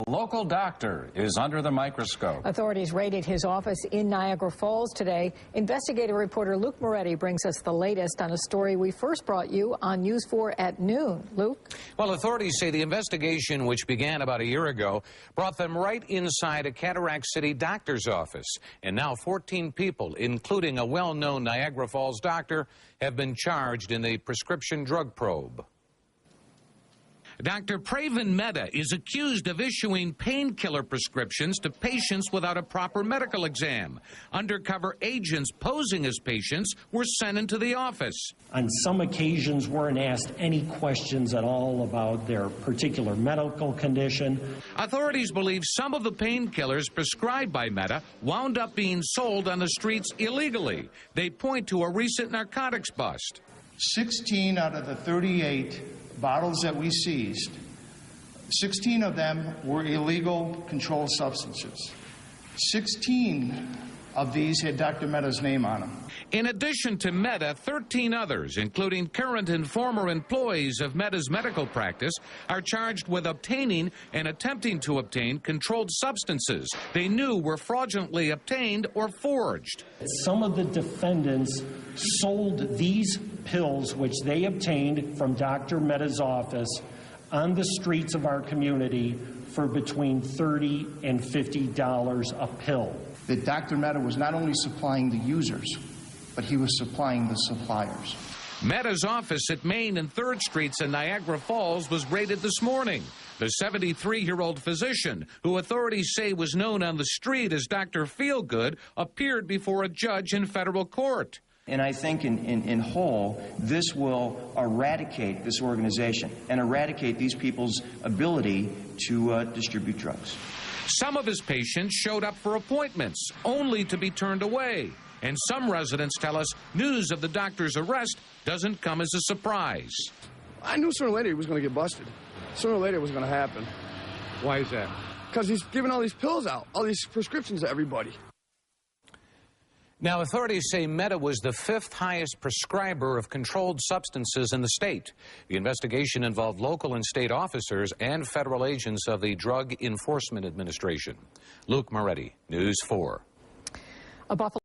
A local doctor is under the microscope. Authorities raided his office in Niagara Falls today. Investigative reporter Luke Moretti brings us the latest on a story we first brought you on News 4 at noon. Luke? Well, authorities say the investigation, which began about a year ago, brought them right inside a Cataract City doctor's office. And now 14 people, including a well-known Niagara Falls doctor, have been charged in the prescription drug probe. Dr. Pravin Mehta is accused of issuing painkiller prescriptions to patients without a proper medical exam. Undercover agents posing as patients were sent into the office. On some occasions, weren't asked any questions at all about their particular medical condition. Authorities believe some of the painkillers prescribed by Mehta wound up being sold on the streets illegally. They point to a recent narcotics bust. 16 out of the 38 bottles that we seized, 16 of them were illegal controlled substances. 16 of these had Dr. Mehta's name on them. In addition to Mehta, 13 others, including current and former employees of Mehta's medical practice, are charged with obtaining and attempting to obtain controlled substances they knew were fraudulently obtained or forged. Some of the defendants sold these pills, which they obtained from Dr. Mehta's office, on the streets of our community for between $30 and $50 a pill. That Dr. Mehta was not only supplying the users, but he was supplying the suppliers. Mehta's office at Main and 3rd Streets in Niagara Falls was raided this morning. The 73-year-old physician, who authorities say was known on the street as Dr. Feelgood, appeared before a judge in federal court. And I think in whole, this will eradicate this organization and eradicate these people's ability to distribute drugs. Some of his patients showed up for appointments, only to be turned away. And some residents tell us news of the doctor's arrest doesn't come as a surprise. I knew sooner or later he was going to get busted. Sooner or later it was going to happen. Why is that? Because he's giving all these pills out, all these prescriptions to everybody. Now, authorities say Mehta was the 5th highest prescriber of controlled substances in the state. The investigation involved local and state officers and federal agents of the Drug Enforcement Administration. Luke Moretti, News 4. A Buffalo